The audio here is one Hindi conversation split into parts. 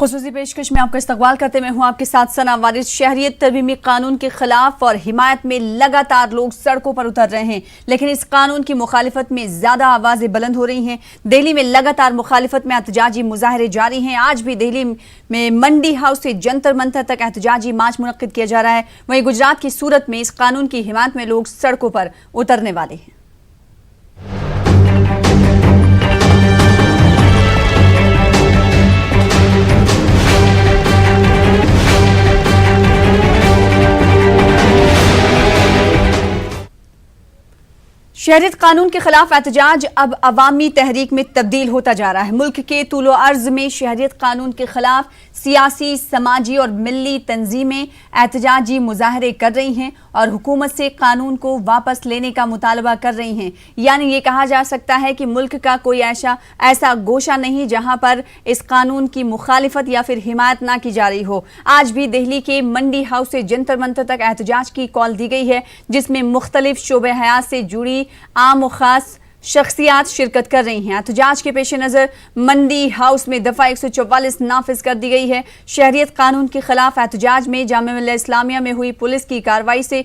खुसूसी पेशकश में आपका इस्तकबाल करते मैं हूं आपके साथ सना वारिस। शहरियत तरमीमी कानून के खिलाफ और हिमायत में लगातार लोग सड़कों पर उतर रहे हैं, लेकिन इस कानून की मुखालिफत में ज्यादा आवाजें बुलंद हो रही हैं। दिल्ली में लगातार मुखालिफत में एहतजाजी मुजाहरे जारी हैं। आज भी दिल्ली में मंडी हाउस से जंतर मंतर तक एहतजाजी मार्च मुनक्किद किया जा रहा है। वहीं गुजरात की सूरत में इस कानून की हिमायत में लोग सड़कों पर उतरने वाले हैं। शहरियत कानून के खिलाफ एहतजाज अब अवामी तहरीक में तब्दील होता जा रहा है। मुल्क के तूलो अर्ज में शहरियत कानून के खिलाफ सियासी, समाजी और मिली तंजीमें एहतजाजी मुजाहरे कर रही हैं और हुकूमत से कानून को वापस लेने का मुतालबा कर रही हैं। यानी ये कहा जा सकता है कि मुल्क का कोई ऐसा गोशा नहीं जहां पर इस कानून की मुखालिफत या फिर हिमायत ना की जा रही हो। आज भी दिल्ली के मंडी हाउस से जंतर मंतर तक एहतजाज की कॉल दी गई है, जिसमें मुख्तलिफ शोबे हयात से जुड़ी आम और खास शख्सियात शिरकत कर रही हैं। एहतजाज के पेश नजर मंडी हाउस में दफा 144 नाफिज कर दी गई है। शहरियत कानून के खिलाफ एहतजाज में जामिया मिल्लत इस्लामिया में हुई पुलिस की कार्रवाई से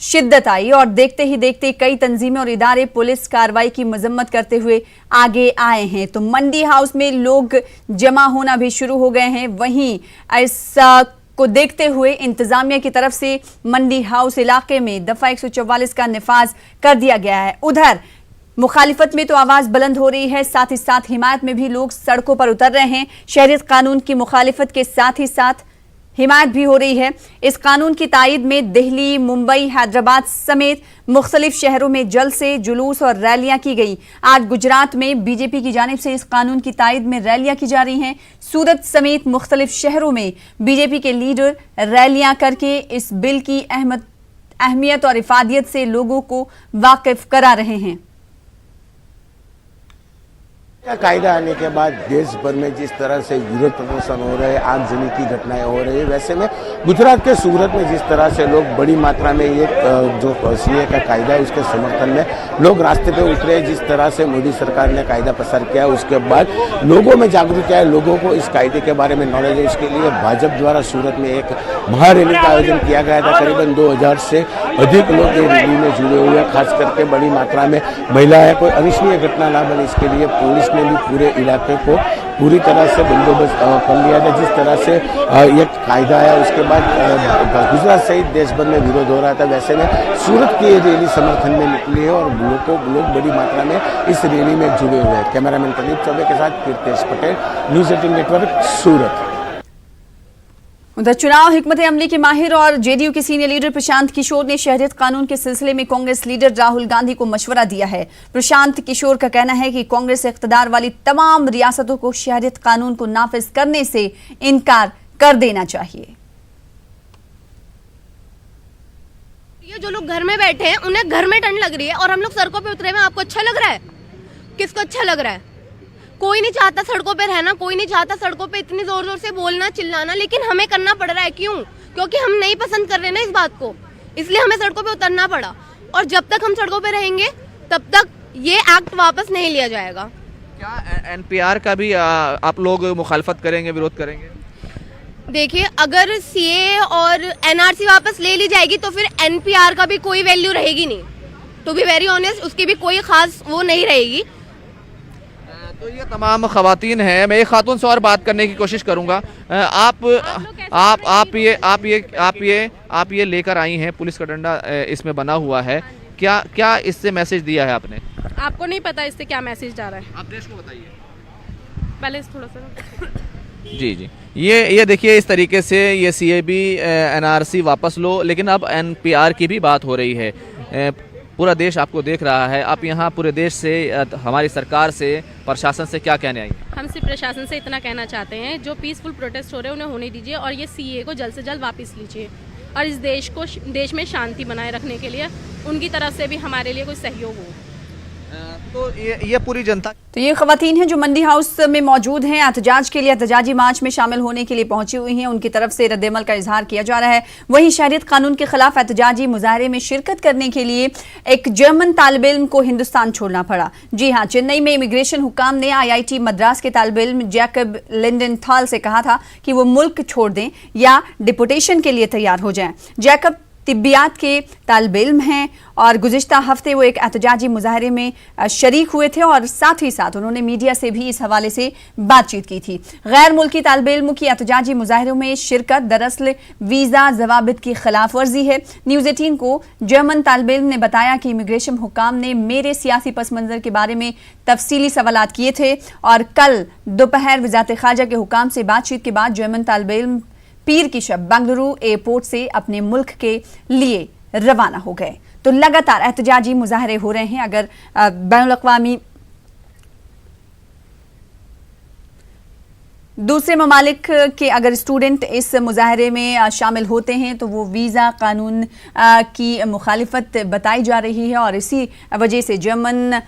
शिद्दत आई और देखते ही देखते कई तंजीमें और इदारे पुलिस कार्रवाई की मजम्मत करते हुए आगे आए हैं। तो मंडी हाउस में लोग जमा होना भी शुरू हो गए हैं। वहीं ऐसा को देखते हुए इंतजामिया की तरफ से मंडी हाउस इलाके में दफा 144 का निफाज कर दिया गया है। उधर मुखालिफत में तो आवाज बुलंद हो रही है, साथ ही साथ हिमायत में भी लोग सड़कों पर उतर रहे हैं। शहरियत कानून की मुखालिफत के साथ ही साथ हिमायत भी हो रही है। इस कानून की तायद में दिल्ली, मुंबई, हैदराबाद समेत मुख्तलिफ शहरों में जलसे, जुलूस और रैलियां की गई। आज गुजरात में बीजेपी की जानिब से इस कानून की तायद में रैलियां की जा रही हैं। सूरत समेत मुख्तलिफ शहरों में बीजेपी के लीडर रैलियां करके इस बिल की अहमियत और इफादियत से लोगों को वाकिफ करा रहे हैं। कायदा आने के बाद देश भर में जिस तरह से विरोध प्रदर्शन हो रहे हैं, आगजनी की घटनाएं हो रही है, वैसे में गुजरात के सूरत में जिस तरह से लोग बड़ी मात्रा में ये जो सीए का कायदा है उसके समर्थन में लोग रास्ते पे उतरे। जिस तरह से मोदी सरकार ने कायदा प्रसार किया उसके बाद लोगों में जागरूकता है, लोगों को इस कायदे के बारे में नॉलेज है। इसके लिए भाजपा द्वारा सूरत में एक महारैली का आयोजन किया गया था। करीबन 2000 से अधिक लोग ये रैली में जुड़े हुए, खास करके बड़ी मात्रा में महिलाएं। कोई अनिश्चनीय घटना ना बने इसके लिए पुलिस ने भी पूरे इलाके को पूरी तरह से बंदोबस्त कर लिया था। जिस तरह से ये कायदा आया उसके बाद गुजरात सहित देश भर में विरोध हो रहा था, वैसे में सूरत की ये रैली समर्थन में निकली है और लोग बड़ी मात्रा में इस रैली में जुड़े हुए हैं। कैमरामैन प्रदीप चौबे के साथ कीर्तेश पटेल, न्यूज़ 18 नेटवर्क, सूरत। उधर चुनाव हिकमत अमली के माहिर और जेडीयू के सीनियर लीडर प्रशांत किशोर ने शहरियत कानून के सिलसिले में कांग्रेस लीडर राहुल गांधी को मशवरा दिया है। प्रशांत किशोर का कहना है कि कांग्रेस इख्तियार वाली तमाम रियासतों को शहरियत कानून को नाफिज करने से इनकार कर देना चाहिए। ये जो लोग घर में बैठे हैं उन्हें घर में ठंड लग रही है और हम लोग सड़कों पे उतरे हुए। आपको अच्छा लग रहा है? किसको अच्छा लग रहा है? कोई नहीं चाहता सड़कों पे रहना, कोई नहीं चाहता सड़कों पे इतनी जोर जोर से बोलना, चिल्लाना, लेकिन हमें करना पड़ रहा है। क्यों? क्योंकि हम नहीं पसंद कर रहे ना इस बात को, इसलिए हमें सड़कों पे उतरना पड़ा। और जब तक हम सड़कों पे रहेंगे तब तक ये एक्ट वापस नहीं लिया जाएगा। क्या एनपीआर का भी आप लोग मुखालफत करेंगे, विरोध करेंगे? देखिए, अगर सीए और एनआरसी वापस ले ली जाएगी तो फिर एनपीआर का भी कोई वैल्यू रहेगी नहीं। टू बी वेरी ऑनेस्ट, उसकी भी कोई खास वो नहीं रहेगी। तो ये तमाम खवातीन हैं। मैं एक खातून से और बात करने की कोशिश करूंगा। आप ये लेकर आई हैं, पुलिस का डंडा इसमें बना हुआ है, क्या इससे मैसेज दिया है आपने? आपको नहीं पता इससे क्या मैसेज जा रहा है? आप देश को बताइए पहले थोड़ा सा। जी, ये देखिए, इस तरीके से ये सीएबी एनआरसी वापस लो, लेकिन अब एनपीआर की भी बात हो रही है। पूरा देश आपको देख रहा है। आप यहाँ पूरे देश से, हमारी सरकार से, प्रशासन से क्या कहने आई? हम सिर्फ प्रशासन से इतना कहना चाहते हैं, जो पीसफुल प्रोटेस्ट हो रहे हैं उन्हें होने दीजिए और ये सीए को जल्द से जल्द वापस लीजिए और इस देश में शांति बनाए रखने के लिए उनकी तरफ से भी हमारे लिए कोई सहयोग हो। तो ये पूरी जनता। तो ये खवातीन हैं जो मंडी हाउस में मौजूद हैं, एहतजाज के लिए एहतजाजी मार्च में शामिल होने के लिए पहुंची हुई हैं। उनकी तरफ से रद्देमल का इजहार किया जा रहा है। वहीं शहरियत कानून के खिलाफ एहतजाजी मुजाहरे में शिरकत करने के लिए एक जर्मन तालिब इल्म को हिंदुस्तान छोड़ना पड़ा। जी हाँ, चेन्नई में इमिग्रेशन हुकाम ने IIT मद्रास के तालिब इल्म जैकब लिंडनथाल से कहा था कि वो मुल्क छोड़ दें या डिपोटेशन के लिए तैयार हो जाएं। जैकब तिब्बियात के तालिब इल्म हैं और गुज़िश्ता हफ्ते वो एक एहतजाजी मुजाहरे में शरीक हुए थे और साथ ही साथ उन्होंने मीडिया से भी इस हवाले से बातचीत की थी। गैर मुल्की तालिब इल्म की एहतजाजी मुजाहरों में शिरकत दरअसल वीज़ा ज़वाबित की खिलाफ वर्जी है। न्यूज़ 18 को जर्मन तालिब इल्म ने बताया कि इमिग्रेशन हुकाम ने मेरे सियासी पस मंज़र के बारे में तफसीली सवालात किए थे और कल दोपहर वज़ारत ख़ारजा के हुकाम से बातचीत के बाद जर्मन तालिब इल्म पीर की शब बेंगलुरु एयरपोर्ट से अपने मुल्क के लिए रवाना हो गए। तो लगातार एहतजाजी मुजाहरे हो रहे हैं। अगर बैनुल-अक़वामी दूसरे ममालिक के अगर स्टूडेंट इस मुजाहरे में शामिल होते हैं तो वो वीज़ा कानून की मुखालिफत बताई जा रही है और इसी वजह से जर्मन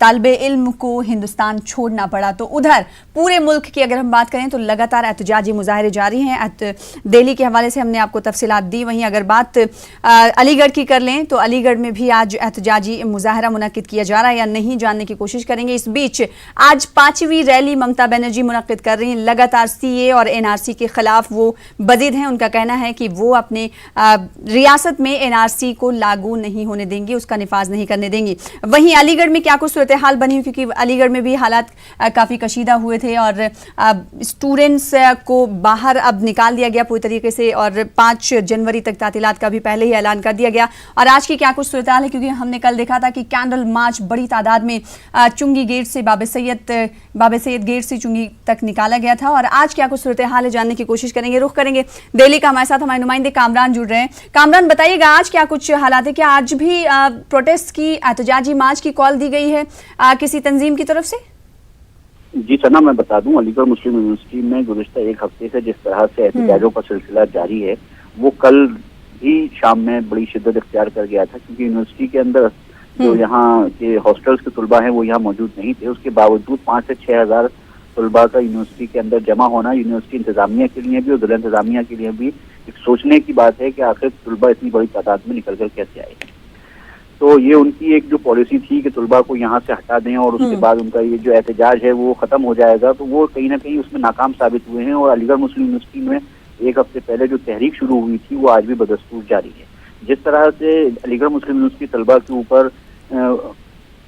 तालिब इल्म को हिंदुस्तान छोड़ना पड़ा। तो उधर पूरे मुल्क की अगर हम बात करें तो लगातार एहतजाजी मुजाहरे जारी हैं। दिल्ली के हवाले से हमने आपको तफसीलात दी। वहीं अगर बात अलीगढ़ की कर लें तो अलीगढ़ में भी आज एहतजाजी मुजाहरा मुनक्किद किया जा रहा है या नहीं, जानने की कोशिश करेंगे। इस बीच आज 5वीं रैली ममता बनर्जी मुनक्किद कर रही हैं। लगातार CA और NRC के खिलाफ वो बजिद हैं। उनका कहना है कि वो अपने रियासत में NRC को लागू नहीं होने देंगी, उसका निफाज नहीं करने देंगी। वहीं अलीगढ़ में क्या कुछ सूरत हाल बनी हुई, क्योंकि अलीगढ़ में भी हालात काफ़ी कशीदा हुए थे और स्टूडेंट्स को बाहर अब निकाल दिया गया पूरी तरीके से और 5 जनवरी तक तातीलात का भी पहले ही ऐलान कर दिया गया। और आज की क्या कुछ सूरत हाल है, क्योंकि हमने कल देखा था कि कैंडल मार्च बड़ी तादाद में चुंगी गेट से बाब सैयद गेट से चुंगी तक निकाला गया था। और आज क्या कुछ सूरत हाल है जानने की कोशिश करेंगे। रुख करेंगे दिल्ली का, हमारे साथ हमारे नुमाइंदे कामरान जुड़ रहे हैं। कामरान, बताइएगा आज क्या कुछ हालात है? क्या आज भी प्रोटेस्ट की एहतजाजी मार्च की कॉल दी गई है किसी तंजीम की तरफ से? जी सना, मैं बता दूं, अलीगढ़ मुस्लिम यूनिवर्सिटी में गुज़िश्ता एक हफ्ते से जिस तरह से एहतजाजों का सिलसिला जारी है वो कल भी शाम में बड़ी शिद्दत इख्तियार कर गया था, क्योंकि यूनिवर्सिटी के अंदर जो यहाँ के हॉस्टल्स के तुलबा हैं वो यहाँ मौजूद नहीं थे। उसके बावजूद 5 से 6 हज़ार तुलबा का यूनिवर्सिटी के अंदर जमा होना यूनिवर्सिटी इंतजामिया के लिए भी और जिला इंतजामिया के लिए भी एक सोचने की बात है कि आखिर तुलबा इतनी बड़ी तादाद में निकल कर कैसे आए। तो ये उनकी एक जो पॉलिसी थी कि तुलबा को यहाँ से हटा दें और उसके बाद उनका ये जो एहतजाज है वो खत्म हो जाएगा, तो वो कहीं ना कहीं उसमें नाकाम साबित हुए हैं। और अलीगढ़ मुस्लिम यूनिवर्सिटी में एक हफ्ते पहले जो तहरीक शुरू हुई थी वो आज भी बदस्तूर जारी है। जिस तरह से अलीगढ़ मुस्लिम यूनिवर्सिटी तलबा के ऊपर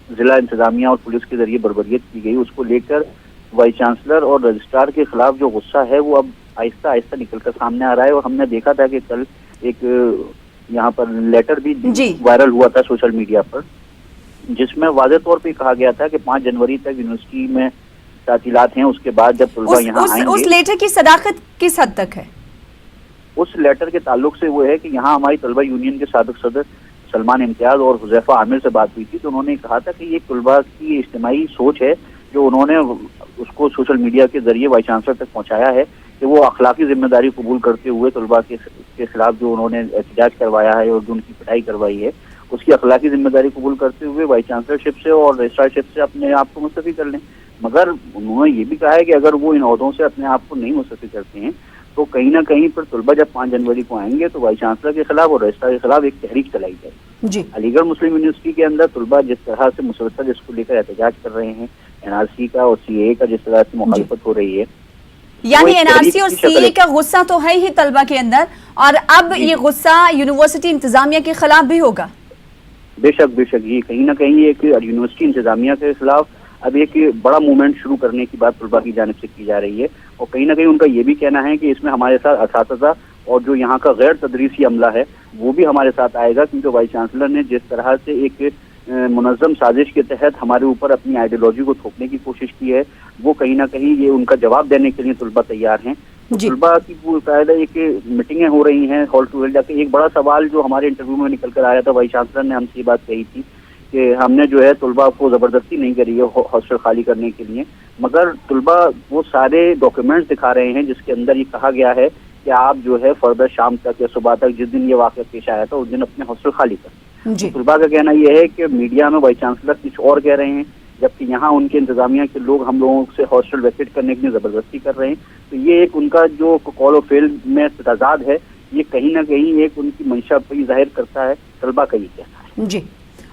जिला इंतजामिया और पुलिस के जरिए बर्बरियत की गई, उसको लेकर वाइस चांसलर और रजिस्ट्रार के खिलाफ जो गुस्सा है वो अब आहिस्ता आहिस्ता निकलकर सामने आ रहा है। और हमने देखा था कि कल एक यहाँ पर लेटर भी वायरल हुआ था सोशल मीडिया पर, जिसमें वाज़ेह तौर पे कहा गया था कि 5 जनवरी तक यूनिवर्सिटी में तातीलात हैं, उसके बाद जब तुलबा यहाँ आएंगे। उस लेटर की सदाकत किस हद तक है? उस लेटर के ताल्लुक से वो है कि यहाँ हमारी तलबा यूनियन के साबिक सदर सलमान इम्तियाज और हुज़ैफा आमिर से बात हुई थी, तो उन्होंने कहा था कि ये तलबा की इज्तिमाई सोच है जो उन्होंने उसको सोशल मीडिया के जरिए वाइस चांसलर तक पहुंचाया है कि वो अखलाकी जिम्मेदारी कबूल करते हुए तलबा के खिलाफ जो उन्होंने एहतजाज करवाया है और जो उनकी पिटाई करवाई है उसकी अखलाकी जिम्मेदारी कबूल करते हुए वाइस चांसलरशिप से और रजिस्ट्रारशिप से अपने आप को मुस्तफ़ी कर लें। मगर उन्होंने ये भी कहा है कि अगर वो इन ओहदों से अपने आप को नहीं मुस्तफ़ी करते हैं तो कहीं ना कहीं पर तलबा जब 5 जनवरी को आएंगे तो वाइस चांसलर के खिलाफ और रजिस्ट्रार के खिलाफ एक तहरीक चलाई जाएगी। अलीगढ़ मुस्लिम यूनिवर्सिटी के अंदर तलबा जिस तरह से मुसलसल इसको लेकर एहतजाज कर रहे हैं, NRC का और CA का जिस तरह से मुखालिफत हो रही है, यानी NRC और CA का गुस्सा तो है ही तलबा के अंदर और अब ये गुस्सा यूनिवर्सिटी इंतजामिया के खिलाफ भी होगा। बेशक ये कहीं ना कहीं एक यूनिवर्सिटी इंतजामिया के खिलाफ अब एक बड़ा मूवमेंट शुरू करने की बात तलबा की जानिब से की जा रही है। और कहीं ना कहीं उनका ये भी कहना है कि इसमें हमारे साथ असातिज़ा और जो यहाँ का गैर तदरीसी अमला है वो भी हमारे साथ आएगा, क्योंकि वाइस चांसलर ने जिस तरह से एक मुनज़्ज़म साजिश के तहत हमारे ऊपर अपनी आइडियोलॉजी को थोपने की कोशिश की है, वो कहीं ना कहीं ये उनका जवाब देने के लिए तलबा तैयार हैं। तलबा की बाकायदा एक मीटिंगें हो रही हैं हॉल टू हॉल जाके। एक बड़ा सवाल जो हमारे इंटरव्यू में निकल कर आया था, वाइस चांसलर ने हमसे ये बात कही थी कि हमने जो है तलबा को ज़बरदस्ती नहीं करी है हॉस्टल खाली करने के लिए, मगर तलबा वो सारे डॉक्यूमेंट्स दिखा रहे हैं जिसके अंदर ये कहा गया है कि आप जो है फर्दर शाम तक या सुबह तक जिस दिन ये वाक़या पेश आया था उस दिन अपने हॉस्टल खाली करें। जी। तलबा का कहना यह है कि मीडिया में वाइस चांसलर कुछ और कह रहे हैं, जबकि यहाँ उनके इंतजामिया के लोग हम लोगों से हॉस्टल वैकेट करने के लिए जबरदस्ती कर रहे हैं। तो ये एक उनका जो कॉल ऑफ फेल में तजाद है, ये कहीं ना कहीं एक उनकी मंशा पर जाहिर करता है। तलबा का ये कहना है। जी।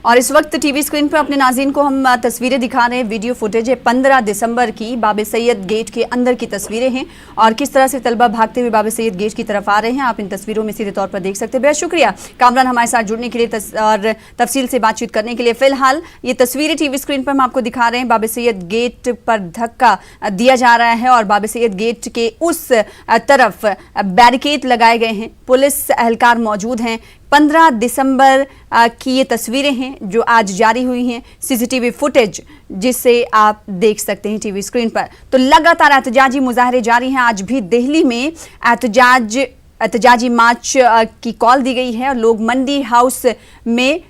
और इस वक्त टीवी स्क्रीन पर अपने नाज़रीन को हम तस्वीरें दिखा रहे हैं, वीडियो फुटेज है 15 दिसंबर की, बाबे सैयद गेट के अंदर की तस्वीरें हैं और किस तरह से तलबा भागते हुए बाबे सैयद गेट की तरफ आ रहे हैं, आप इन तस्वीरों में सीधे तौर पर देख सकते हैं। बेहद शुक्रिया कामरान हमारे साथ जुड़ने के लिए और तफसील से बातचीत करने के लिए। फिलहाल ये तस्वीरें टीवी स्क्रीन पर हम आपको दिखा रहे हैं, बाबे सैयद गेट पर धक्का दिया जा रहा है और बाबे सैयद गेट के उस तरफ बैरिकेड लगाए गए हैं, पुलिस एहलकार मौजूद हैं। 15 दिसंबर की ये तस्वीरें हैं जो आज जारी हुई हैं, सीसीटीवी फुटेज जिसे आप देख सकते हैं टीवी स्क्रीन पर। तो लगातार एहतजाजी मुजाहरे जारी हैं। आज भी दिल्ली में एहतजाजी मार्च की कॉल दी गई है और लोग मंडी हाउस में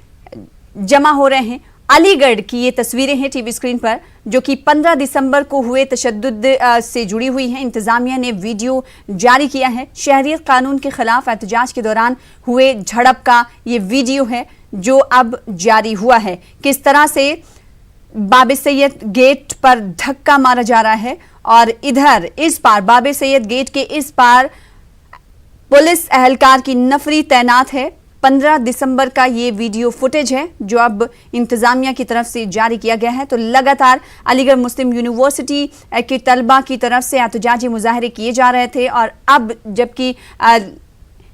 जमा हो रहे हैं। अलीगढ़ की ये तस्वीरें हैं टीवी स्क्रीन पर जो कि 15 दिसंबर को हुए तशद्दुद से जुड़ी हुई हैं। इंतजामिया ने वीडियो जारी किया है। शहरियत कानून के खिलाफ एहतजाज के दौरान हुए झड़प का ये वीडियो है जो अब जारी हुआ है। किस तरह से बाबे सैयद गेट पर धक्का मारा जा रहा है और इधर इस पार बाबे सैयद गेट के इस पार पुलिस एहलकार की नफरी तैनात है। 15 दिसंबर का ये वीडियो फुटेज है जो अब इंतजामिया की तरफ से जारी किया गया है। तो लगातार अलीगढ़ मुस्लिम यूनिवर्सिटी के तलबा की तरफ से एहतजाजी मुजाहरे किए जा रहे थे और अब जबकि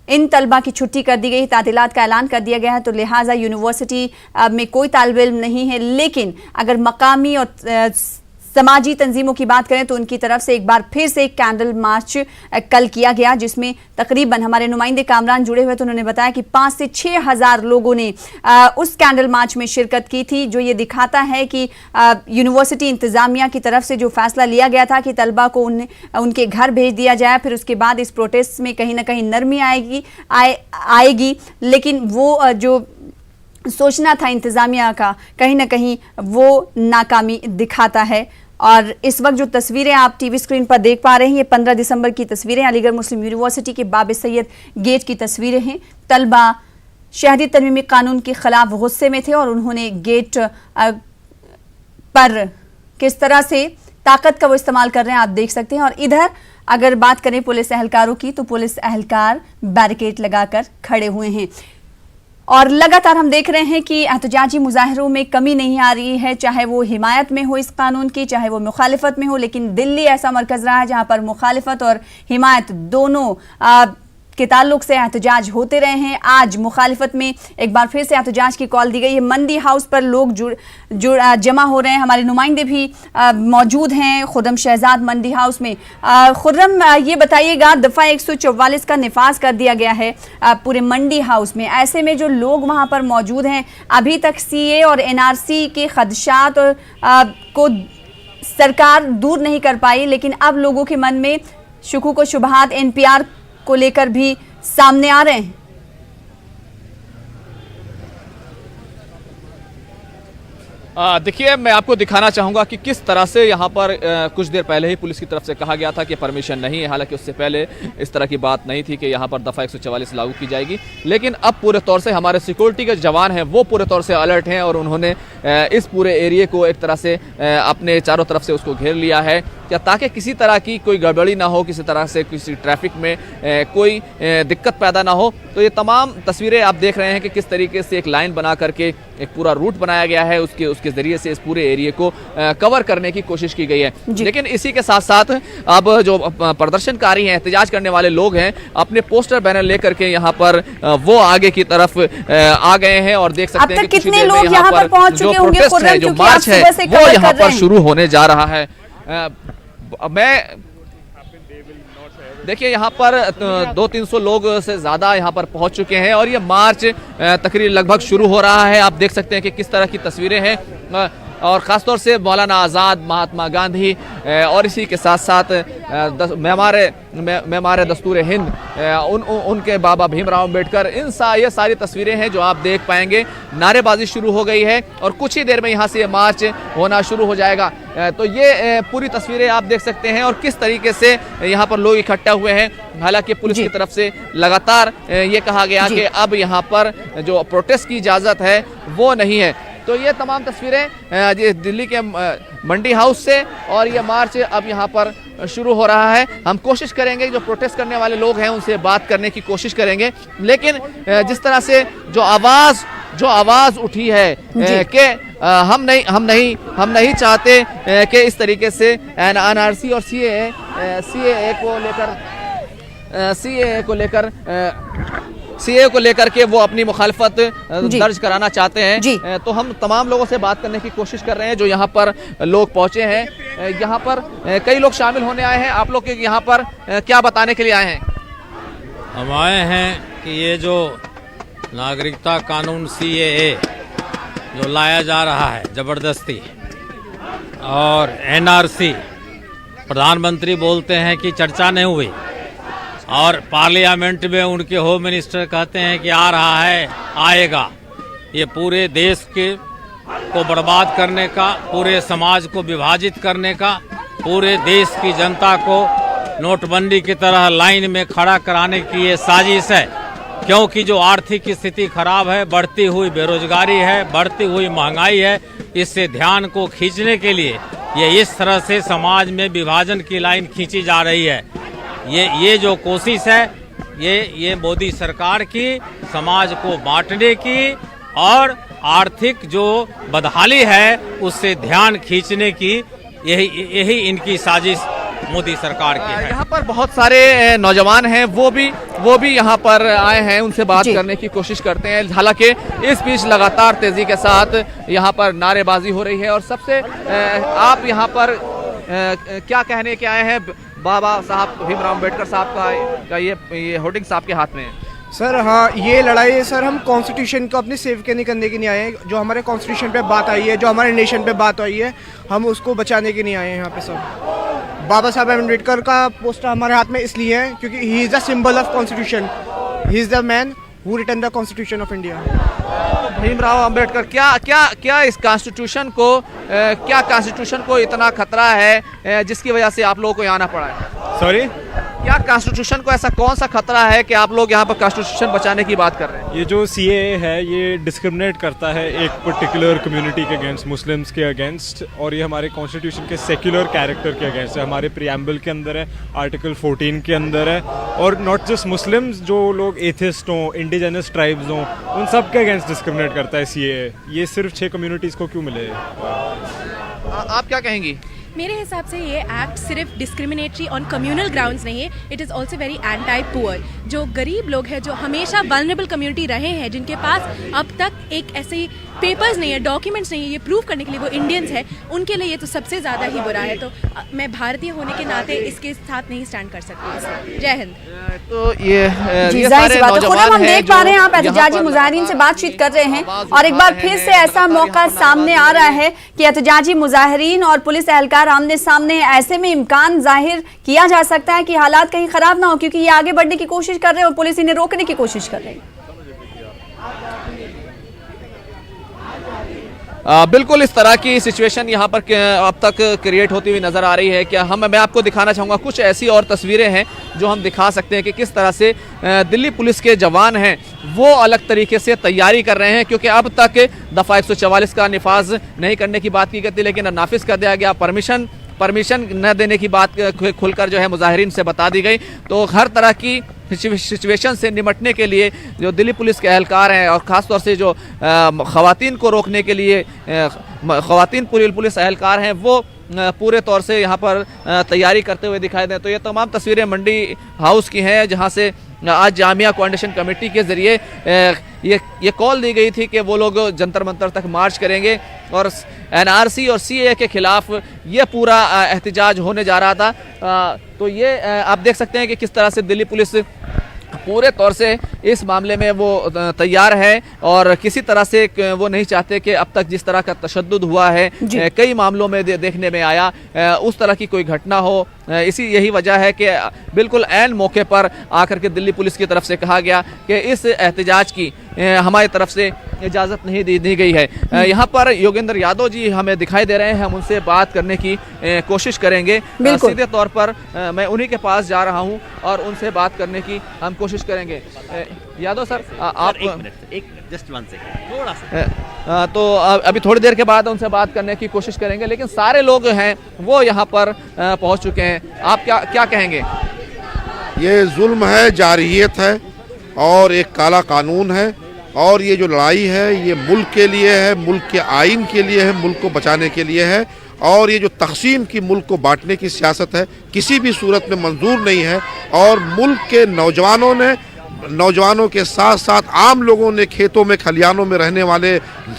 इन तलबा की छुट्टी कर दी गई, तातीलात का ऐलान कर दिया गया है, तो लिहाजा यूनिवर्सिटी में कोई तालिब इल्म नहीं है। लेकिन अगर मकामी और समाजी तंजीमों की बात करें तो उनकी तरफ से एक बार फिर से एक कैंडल मार्च कल किया गया जिसमें तकरीबन हमारे नुमाइंदे कामरान जुड़े हुए थे। उन्होंने बताया कि 5 से 6 हज़ार लोगों ने उस कैंडल मार्च में शिरकत की थी, जो ये दिखाता है कि यूनिवर्सिटी इंतजामिया की तरफ से जो फैसला लिया गया था कि तलबा को उनके घर भेज दिया जाए, फिर उसके बाद इस प्रोटेस्ट में कहीं ना कहीं नरमी आएगी, लेकिन वो जो सोचना था इंतजामिया का कहीं ना कहीं वो नाकामी दिखाता है। और इस वक्त जो तस्वीरें आप टीवी स्क्रीन पर देख पा रहे हैं, ये 15 दिसंबर की तस्वीरें अलीगढ़ मुस्लिम यूनिवर्सिटी के बाबे सैयद गेट की तस्वीरें हैं। तलबा शहरियत तरमीमी कानून के खिलाफ गुस्से में थे और उन्होंने गेट पर किस तरह से ताकत का वो इस्तेमाल कर रहे हैं आप देख सकते हैं। और इधर अगर बात करें पुलिस एहलकारों की तो पुलिस एहलकार बैरिकेड लगाकर खड़े हुए हैं और लगातार हम देख रहे हैं कि एहतजाजी मुजाहरों में कमी नहीं आ रही है, चाहे वो हिमायत में हो इस कानून की, चाहे वो मुखालिफत में हो। लेकिन दिल्ली ऐसा मरकज़ रहा है जहां पर मुखालिफत और हिमायत दोनों के ताल्लुक से एहतजाज होते रहे हैं। आज मुखालिफत में एक बार फिर से एहतजाज की कॉल दी गई है। मंडी हाउस पर लोग जमा हो रहे हैं। हमारे नुमाइंदे भी मौजूद हैं खुर्रम शहजाद मंडी हाउस में। खुर्रम, ये बताइएगा, दफ़ा 144 का निफाज कर दिया गया है पूरे मंडी हाउस में, ऐसे में जो लोग वहां पर मौजूद हैं, अभी तक CA और NRC के खदशात को सरकार दूर नहीं कर पाई, लेकिन अब लोगों के मन में शुकूक व शुबहात NPR को लेकर भी सामने आ रहे हैं। देखिए, मैं आपको दिखाना चाहूँगा कि किस तरह से यहाँ पर कुछ देर पहले ही पुलिस की तरफ से कहा गया था कि परमिशन नहीं है। हालांकि उससे पहले इस तरह की बात नहीं थी कि यहाँ पर दफ़ा 144 लागू की जाएगी, लेकिन अब पूरे तौर से हमारे सिक्योरिटी के जवान हैं वो पूरे तौर से अलर्ट हैं और उन्होंने इस पूरे एरिए को एक तरह से अपने चारों तरफ से उसको घेर लिया है क्या ताकि किसी तरह की कोई गड़बड़ी ना हो, किसी तरह से किसी ट्रैफिक में कोई दिक्कत पैदा ना हो। तो ये तमाम तस्वीरें आप देख रहे हैं कि किस तरीके से एक लाइन बना करके एक पूरा रूट बनाया गया है, उसके जरिए से इस पूरे एरिए को कवर करने की कोशिश की गई है। लेकिन इसी के साथ साथ अब जो प्रदर्शनकारी हैं, एहतजाज करने वाले लोग हैं, अपने पोस्टर बैनर लेकर के यहाँ पर वो आगे की तरफ आ गए हैं और देख सकते हैं कि कितने लोग यहाँ पर पहुंच चुके होंगे। जो प्रोटेस्ट है, जो मार्च है, वो यहाँ पर शुरू होने जा रहा है। मैं देखिए यहाँ पर 200-300 लोग से ज़्यादा यहाँ पर पहुँच चुके हैं और ये मार्च तकरीबन लगभग शुरू हो रहा है। आप देख सकते हैं कि किस तरह की तस्वीरें हैं। और ख़ासतौर से मौलाना आज़ाद, महात्मा गांधी और इसी के साथ साथ मेमार दस्तूर हिंद, उनके बाबा भीमराव अम्बेडकर, ये सारी तस्वीरें हैं जो आप देख पाएंगे। नारेबाजी शुरू हो गई है और कुछ ही देर में यहाँ से मार्च होना शुरू हो जाएगा। तो ये पूरी तस्वीरें आप देख सकते हैं और किस तरीके से यहाँ पर लोग इकट्ठा हुए हैं। हालांकि पुलिस की तरफ से लगातार ये कहा गया कि अब यहाँ पर जो प्रोटेस्ट की इजाज़त है वो नहीं है। तो ये तमाम तस्वीरें दिल्ली के मंडी हाउस से, और ये मार्च अब यहाँ पर शुरू हो रहा है। हम कोशिश करेंगे जो प्रोटेस्ट करने वाले लोग हैं उनसे बात करने की कोशिश करेंगे, लेकिन जिस तरह से जो आवाज़ उठी है कि हम नहीं चाहते कि इस तरीके से एनआरसी और सीए को लेकर के वो अपनी मुखालफत दर्ज कराना चाहते हैं। तो हम तमाम लोगों से बात करने की कोशिश कर रहे हैं जो यहाँ पर लोग पहुँचे हैं। यहाँ पर कई लोग शामिल होने आए हैं। आप लोग के यहाँ पर क्या बताने के लिए आए हैं? हम आए हैं कि ये जो नागरिकता कानून सीएए जो लाया जा रहा है ज़बरदस्ती, और एनआरसी प्रधानमंत्री बोलते हैं कि चर्चा नहीं हुई, और पार्लियामेंट में उनके होम मिनिस्टर कहते हैं कि आ रहा है, आएगा। ये पूरे देश को बर्बाद करने का, पूरे समाज को विभाजित करने का, पूरे देश की जनता को नोटबंदी की तरह लाइन में खड़ा कराने की ये साजिश है। क्योंकि जो आर्थिक स्थिति खराब है, बढ़ती हुई बेरोजगारी है, बढ़ती हुई महंगाई है, इससे ध्यान को खींचने के लिए ये इस तरह से समाज में विभाजन की लाइन खींची जा रही है। ये जो कोशिश है ये मोदी सरकार की समाज को बांटने की और आर्थिक जो बदहाली है उससे ध्यान खींचने की, यही इनकी साजिश मोदी सरकार की है। यहाँ पर बहुत सारे नौजवान हैं, वो भी यहाँ पर आए हैं, उनसे बात करने की कोशिश करते हैं। हालांकि इस बीच लगातार तेजी के साथ यहाँ पर नारेबाजी हो रही है। और सबसे आप यहाँ पर क्या कहने के आए हैं? बाबा साहब भीमराव अम्बेडकर साहब का ये होर्डिंग्स आपके हाथ में है। सर हाँ, ये लड़ाई सर हम कॉन्स्टिट्यूशन को अपने सेव करने के नहीं आए हैं। जो हमारे कॉन्स्टिट्यूशन पे बात आई है, जो हमारे नेशन पे बात आई है, हम उसको बचाने के नहीं आए हैं यहाँ पे सर। बाबा साहब अम्बेडकर का पोस्टर हमारे हाथ में इसलिए है क्योंकि he is the symbol of constitution, he is the man who written the constitution of India. Bhimrao Ambedkar, क्या इस कॉन्स्टिट्यूशन को इतना खतरा है जिसकी वजह से आप लोगों को यहाँ आना पड़ा है? सॉरी, क्या कॉन्स्टिट्यूशन को ऐसा कौन सा खतरा है कि आप लोग यहाँ पर कॉन्स्टिट्यूशन बचाने की बात कर रहे हैं? ये जो सीएए है ये डिस्क्रिमिनेट करता है एक पर्टिकुलर कम्युनिटी के अगेंस्ट, मुस्लिम्स के अगेंस्ट, और ये हमारे कॉन्स्टिट्यूशन के सेक्युलर कैरेक्टर के अगेंस्ट है। हमारे प्रीएम्बल के अंदर है, आर्टिकल 14 के अंदर है। और नॉट जस्ट मुस्लिम्स, जो लोग एथिस्ट हों, इंडिजिनस ट्राइब्स हों, उन सब के अगेंस्ट डिस्क्रिमिनेट करता है सीएए। ये सिर्फ 6 कम्युनिटीज़ को क्यों मिले? आप क्या कहेंगी? मेरे हिसाब से ये एक्ट सिर्फ डिस्क्रिमिनेटरी ऑन कम्युनल ग्राउंड्स नहीं है, it is also very anti poor. जो गरीब लोग हैं, जो हमेशा वल्नरेबल कम्युनिटी रहे हैं, जिनके पास अब तक एक ऐसे पेपर्स नहीं है, डॉक्यूमेंट्स नहीं है, ये प्रूव करने के लिए वो इंडियंस है, उनके लिए ये तो सबसे ज़्यादा ही बुरा है। तो मैं भारतीय होने के नाते इसके साथ नहीं स्टैंड कर सकती। जय हिंद। तो ये सारे नौजवान हम देख पा रहे हैं, आप एहतजाजी मुजाहिरीन से बातचीत कर रहे हैं और एक बार फिर से ऐसा मौका सामने आ रहा है कि एहतजाजी मुजाहिरीन और पुलिस एहलकार आमने सामने। ऐसे में इम्कान जाहिर किया जा सकता है कि हालात कहीं खराब ना हो, क्योंकि ये आगे बढ़ने की कोशिश कर रहे हैं और पुलिस इन्हें रोकने की कोशिश कर रही है। बिल्कुल इस तरह की सिचुएशन यहाँ पर अब तक क्रिएट होती हुई नज़र आ रही है। क्या मैं आपको दिखाना चाहूँगा कुछ ऐसी और तस्वीरें हैं जो हम दिखा सकते हैं कि किस तरह से दिल्ली पुलिस के जवान हैं वो अलग तरीके से तैयारी कर रहे हैं, क्योंकि अब तक दफ़ा 144 का निफाज नहीं करने की बात की गई थी, लेकिन नाफिज कर दिया गया। परमिशन न देने की बात खुलकर जो है मुजाहिरीन से बता दी गई। तो हर तरह की सिचुएशन से निपटने के लिए जो दिल्ली पुलिस के एहलकार हैं और ख़ास तौर से जो ख़वातीन को रोकने के लिए ख़वातीन पुलिस एहलकार हैं वो पूरे तौर से यहाँ पर तैयारी करते हुए दिखाई दें। तो ये तमाम तस्वीरें मंडी हाउस की हैं, जहाँ से आज जामिया कोऑर्डिनेशन कमेटी के ज़रिए ये कॉल दी गई थी कि वो लोग जंतर मंतर तक मार्च करेंगे और एनआरसी और सीएए के खिलाफ ये पूरा एहतजाज होने जा रहा था। तो ये आप देख सकते हैं कि किस तरह से दिल्ली पुलिस पूरे तौर से इस मामले में वो तैयार है और किसी तरह से वो नहीं चाहते कि अब तक जिस तरह का तशद्दुद हुआ है कई मामलों में देखने में आया उस तरह की कोई घटना हो। यही वजह है कि बिल्कुल ऐन मौके पर आकर के दिल्ली पुलिस की तरफ से कहा गया कि इस एहतजाज की हमारी तरफ से इजाज़त नहीं दी गई है। यहाँ पर योगेंद्र यादव जी हमें दिखाई दे रहे हैं, हम उनसे बात करने की कोशिश करेंगे। सीधे तौर पर मैं उन्हीं के पास जा रहा हूँ और उनसे बात करने की हम कोशिश करेंगे। यादव सर, आप जस्ट 1 सेकंड थोड़ा सा तो अभी थोड़ी देर के बाद उनसे बात करने की कोशिश करेंगे, लेकिन सारे लोग हैं वो यहाँ पर पहुँच चुके हैं। आप क्या कहेंगे? ये जुल्म है, जारहियत है और एक काला कानून है और ये जो लड़ाई है ये मुल्क के लिए है, मुल्क के आइन के लिए है, मुल्क को बचाने के लिए है और ये जो तकसीम की मुल्क को बांटने की सियासत है किसी भी सूरत में मंजूर नहीं है। और मुल्क के नौजवानों के साथ साथ आम लोगों ने, खेतों में खलियानों में रहने वाले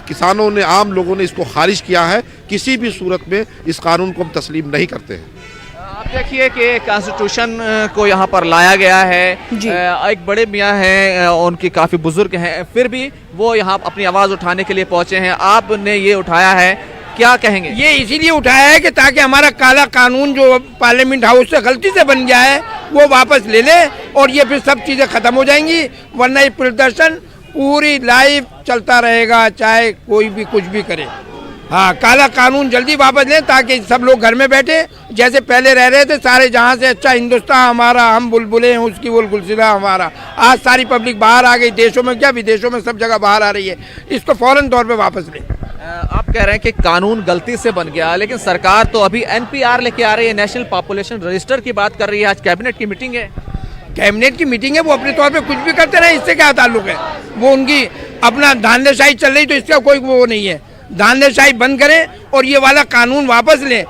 किसानों ने, आम लोगों ने इसको खारिज किया है। किसी भी सूरत में इस कानून को हम तस्लीम नहीं करते हैं। आप देखिए कि कॉन्स्टिट्यूशन को यहाँ पर लाया गया है, एक बड़े मियाँ हैं, उनकी काफ़ी बुजुर्ग हैं, फिर भी वो यहाँ अपनी आवाज़ उठाने के लिए पहुँचे हैं। आपने ये उठाया है, क्या कहेंगे? ये इसीलिए उठाया है कि ताकि हमारा काला कानून जो पार्लियामेंट हाउस से गलती से बन गया है वो वापस ले ले और ये फिर सब चीज़ें ख़त्म हो जाएंगी, वरना ये प्रदर्शन पूरी लाइफ चलता रहेगा चाहे कोई भी कुछ भी करे। हाँ, काला कानून जल्दी वापस लें ताकि सब लोग घर में बैठे जैसे पहले रह रहे थे। सारे जहाँ से अच्छा हिंदुस्तान हमारा, हम बुलबुलें हैं उसकी, वो गुलसिला हमारा। आज सारी पब्लिक बाहर आ गई, देशों में क्या विदेशों में सब जगह बाहर आ रही है। इसको फौरन तौर पे वापस लें। आप कह रहे हैं कि कानून गलती से बन गया, लेकिन सरकार तो अभी NPR लेके आ रही है, नेशनल पॉपुलेशन रजिस्टर की बात कर रही है। आज कैबिनेट की मीटिंग है। कैबिनेट की मीटिंग है, वो अपने तौर पे कुछ भी करते रहे, इससे क्या ताल्लुक है। वो उनकी अपना धांधलीशाही चल रही तो इसका कोई वो नहीं है। धांधलीशाही बंद करें और ये वाला कानून वापस लें।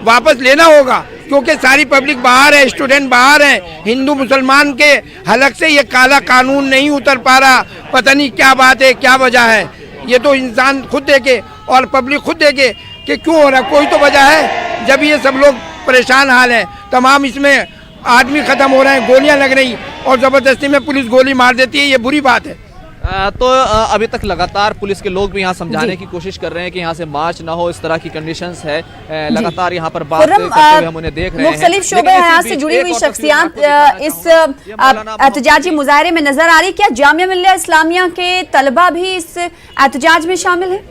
वापस लेना होगा क्योंकि सारी पब्लिक बाहर है, स्टूडेंट बाहर है, हिंदू मुसलमान के हलक से ये काला कानून नहीं उतर पा रहा। पता नहीं क्या बात है, क्या वजह है। ये तो इंसान खुद देखे और पब्लिक खुद देखे कि क्यों हो रहा है। कोई तो वजह है। जब ये सब लोग परेशान हाल है, तमाम इसमें आदमी ख़त्म हो रहे हैं, गोलियां लग रही और ज़बरदस्ती में पुलिस गोली मार देती है, ये बुरी बात है। तो अभी तक लगातार पुलिस के लोग भी यहाँ समझाने की कोशिश कर रहे हैं कि यहाँ से मार्च ना हो, इस तरह की कंडीशंस है। लगातार यहाँ पर बात करते हुए हम उन्हें देख रहे हैं। मुख्तलिफ शोबे हयात से जुड़ी हुई शख्सियात इस एहतजाजी मुजाहरे में नजर आ रही। क्या जामिया मिल्लिया इस्लामिया के तलबा भी इस एहतजाज में शामिल है?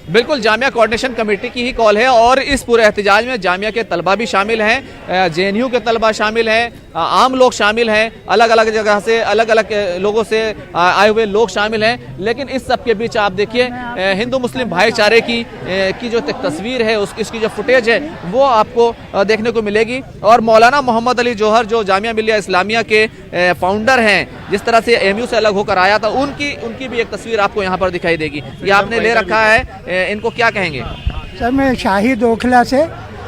बिल्कुल, जामिया कोऑर्डिनेशन कमेटी की ही कॉल है और इस पूरे एहतजाज में जामिया के तलबा भी शामिल हैं, JNU के तलबा शामिल हैं, आम लोग शामिल हैं, अलग अलग जगह से अलग अलग लोगों से आए हुए लोग शामिल हैं। लेकिन इस सब के बीच आप देखिए हिंदू मुस्लिम भाईचारे की जो तस्वीर है, इसकी जो फुटेज है वो आपको देखने को मिलेगी। और मौलाना मोहम्मद अली जौहर जो जामिया मिल्लिया इस्लामिया के फाउंडर हैं, जिस तरह से AMU से अलग होकर आया था, उनकी भी एक तस्वीर आपको यहाँ पर दिखाई देगी। ये आपने ले रखा है, इनको क्या कहेंगे? सर, मैं शाहिद ओखला से,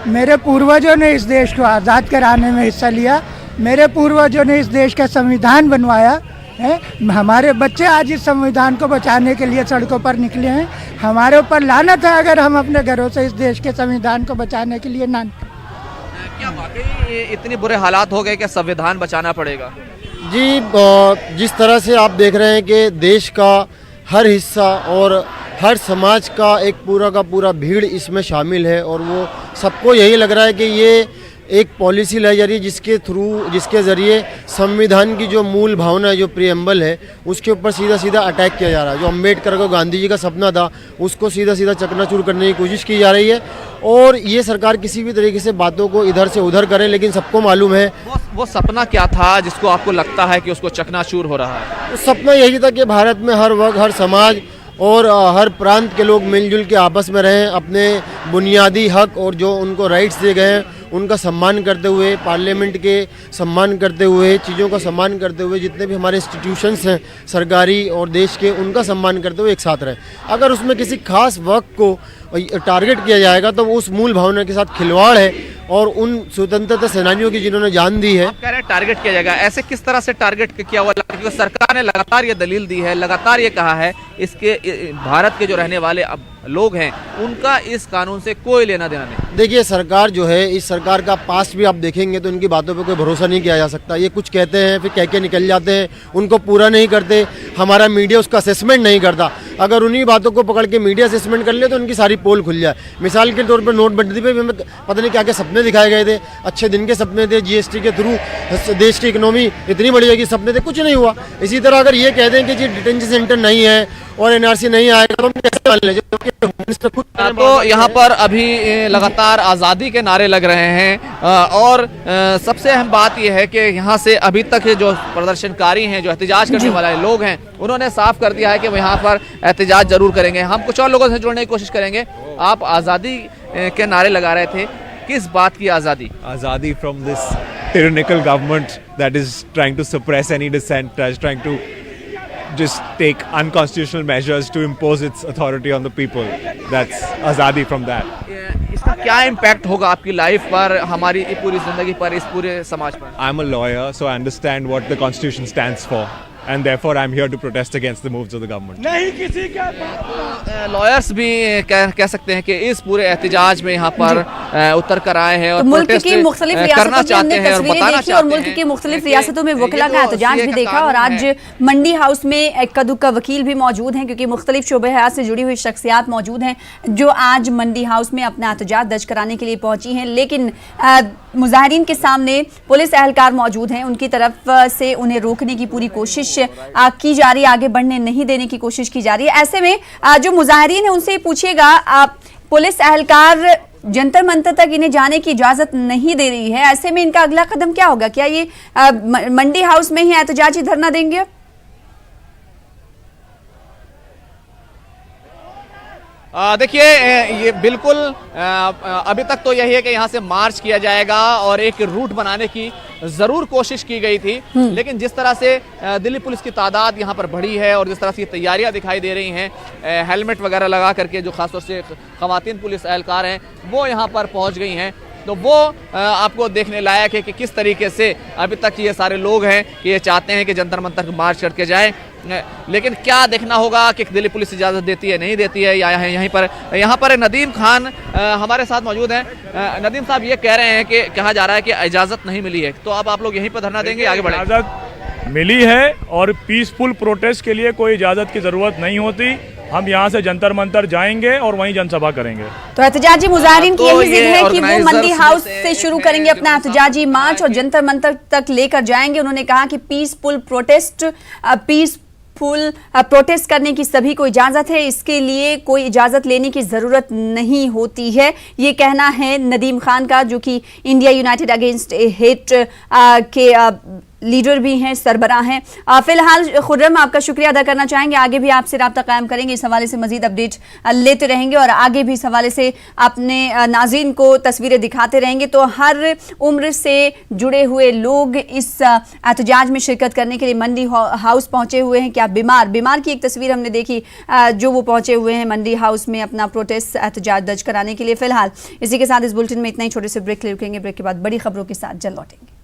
मेरे पूर्वजों ने इस देश को आज़ाद कराने में हिस्सा लिया, मेरे पूर्वजों ने इस देश का संविधान बनवाया है, हमारे बच्चे आज इस संविधान को बचाने के लिए सड़कों पर निकले हैं। हमारे ऊपर लानत है अगर हम अपने घरों से इस देश के संविधान को बचाने के लिए ना। क्या वाकई इतने बुरे हालात हो गए कि संविधान बचाना पड़ेगा? जी, जिस तरह से आप देख रहे हैं कि देश का हर हिस्सा और हर समाज का एक पूरा का पूरा भीड़ इसमें शामिल है और वो सबको यही लग रहा है कि ये एक पॉलिसी लाई जा रही है जिसके ज़रिए संविधान की जो मूल भावना है, जो प्रीएम्बल है, उसके ऊपर सीधा सीधा अटैक किया जा रहा है। जो अम्बेडकर को गांधी जी का सपना था उसको सीधा सीधा चकनाचूर करने की कोशिश की जा रही है। और ये सरकार किसी भी तरीके से बातों को इधर से उधर करे, लेकिन सबको मालूम है वो सपना क्या था जिसको आपको लगता है कि उसको चकनाचूर हो रहा है। तो सपना यही था कि भारत में हर वर्ग, हर समाज और हर प्रांत के लोग मिलजुल के आपस में रहें, अपने बुनियादी हक और जो उनको राइट्स दिए गए हैं उनका सम्मान करते हुए, पार्लियामेंट के सम्मान करते हुए, चीज़ों का सम्मान करते हुए, जितने भी हमारे इंस्टीट्यूशंस हैं सरकारी और देश के, उनका सम्मान करते हुए एक साथ रहें। अगर उसमें किसी खास वर्ग को टारगेट किया जाएगा तो उस मूल भावना के साथ खिलवाड़ है और उन स्वतंत्रता सेनानियों की जिन्होंने जान दी है। आप कह रहे हैं टारगेट किया जाएगा, ऐसे किस तरह से टारगेट किया हुआ? क्योंकि सरकार ने लगातार ये दलील दी है, लगातार ये कहा है इसके भारत के जो रहने वाले लोग हैं उनका इस कानून से कोई लेना देना नहीं। देखिए सरकार जो है, इस सरकार का पास्ट भी आप देखेंगे तो इनकी बातों पे कोई भरोसा नहीं किया जा सकता। ये कुछ कहते हैं फिर कह के निकल जाते हैं, उनको पूरा नहीं करते, हमारा मीडिया उसका असेसमेंट नहीं करता। अगर उन्हीं बातों को पकड़ के मीडिया असेसमेंट कर ले तो उनकी सारी पोल खुल जाए। मिसाल के तौर पर नोटबंदी पे भी हमें पता नहीं क्या क्या सपने दिखाए गए थे, अच्छे दिन के सपने थे, जीएसटी के थ्रू देश की इकोनॉमी इतनी बढ़ जाएगी, सपने थे, कुछ नहीं हुआ। इसी तरह अगर ये कह दें कि जी डिटेंशन सेंटर नहीं है और एनआरसी नहीं आएगा तो हम कैसे मान लें? तो यहाँ पर अभी लगातार आज़ादी के नारे लग रहे हैं और सबसे अहम बात यह है कि यहाँ से अभी तक जो प्रदर्शनकारी हैं, जो एहतजाज करने वाले लोग हैं, उन्होंने साफ कर दिया है कि वो यहाँ पर एहतजाज जरूर करेंगे। हम कुछ और लोगों से जुड़ने की कोशिश करेंगे। आप आज़ादी के नारे लगा रहे थे, किस बात की आज़ादी? आज़ादी from this tyrannical government that is trying to suppress any dissent, that is trying to just take unconstitutional measures to impose its authority on the people. That's azadi from that. इसका क्या इम्पैक्ट होगा आपकी लाइफ पर, हमारी पूरी जिंदगी पर, इस पूरे समाज पर? I'm a lawyer, so I understand what the constitution stands for. And therefore I'm here to protest against the moves of the government. नहीं किसी का लॉयर्स भी कह सकते हैं कि इस पूरे एहतजाज में यहाँ पर उतर कर आए हैं और तो मुल्क की मुख्तलिफ रियासतों में हमने तस्वीरें देखी और मुल्क की मुख्तलिफ रियासतों में वकीला का एहतजाज भी देखा। और आज मंडी हाउस में कद्दू का वकील भी मौजूद हैं, क्योंकि मुख्तलिफ शोबे हयात से जुड़ी हुई शख्सियात मौजूद हैं जो आज मंडी हाउस में अपना एहतजाज दर्ज कराने के लिए पहुंची हैं। लेकिन मुजाहिरीन के सामने पुलिस एहलकार मौजूद हैं, उनकी तरफ से उन्हें रोकने की पूरी कोशिश की जा रही है, आगे बढ़ने नहीं देने की कोशिश की जा रही है। ऐसे में जो मुजाहिरीन है उनसे पूछिएगा, पुलिस एहलकार जंतर मंतर तक इन्हें जाने की इजाजत नहीं दे रही है, ऐसे में इनका अगला कदम क्या होगा? क्या ये मंडी हाउस में ही एहतजाजी धरना देंगे? देखिए ये बिल्कुल अभी तक तो यही है कि यहाँ से मार्च किया जाएगा और एक रूट बनाने की जरूर कोशिश की गई थी, लेकिन जिस तरह से दिल्ली पुलिस की तादाद यहाँ पर बढ़ी है और जिस तरह से तैयारियां दिखाई दे रही हैं, हेलमेट वगैरह लगा करके जो खासतौर से खवातीन पुलिस एहलकार हैं वो यहाँ पर पहुँच गई हैं, तो वो आपको देखने लायक है कि किस तरीके से अभी तक ये सारे लोग हैं कि ये चाहते हैं कि जंतर मंतर मार्च करके जाएं। लेकिन क्या देखना होगा कि दिल्ली पुलिस इजाज़त देती है नहीं देती है। या यहाँ पर नदीम खान हमारे साथ मौजूद हैं। नदीम साहब ये कह रहे हैं कि कहा जा रहा है कि इजाज़त नहीं मिली है, तो अब आप लोग यहीं पर धरना देंगे, आगे बढ़ेंगे? इजाज़त मिली है और पीसफुल प्रोटेस्ट के लिए कोई इजाज़त की ज़रूरत नहीं होती। हम यहाँ से जंतर मंतर जाएंगे और वहीं जनसभा करेंगे। तो एहतजाजी मुजाहिरीन की यही जिद है कि वो मंडी हाउस से शुरू करेंगे अपना एहतजाजी मार्च और जंतर मंतर तक लेकर जाएंगे। उन्होंने कहा कि पीसफुल प्रोटेस्ट करने की सभी को इजाजत है, इसके लिए कोई इजाजत लेने की जरूरत नहीं होती है। ये कहना है नदीम खान का, जो कि इंडिया यूनाइटेड अगेंस्ट हेट के लीडर भी हैं, सरबराह हैं। फिलहाल खुर्रम, आपका शुक्रिया अदा करना चाहेंगे, आगे भी आपसे राब्ता कायम करेंगे, इस हवाले से मजीद अपडेट लेते रहेंगे और आगे भी इस हवाले से अपने नाज़रीन को तस्वीरें दिखाते रहेंगे। तो हर उम्र से जुड़े हुए लोग इस एहतजाज में शिरकत करने के लिए मंडी हाउस पहुंचे हुए हैं। क्या बीमार की एक तस्वीर हमने देखी, जो वो पहुंचे हुए हैं मंडी हाउस में अपना प्रोटेस्ट एहतजाज दर्ज कराने के लिए। फिलहाल इसी के साथ इस बुलेटिन में इतना ही, छोटे से ब्रेक ले रुकेंगे, ब्रेक के बाद बड़ी खबरों के साथ जल्द लौटेंगे।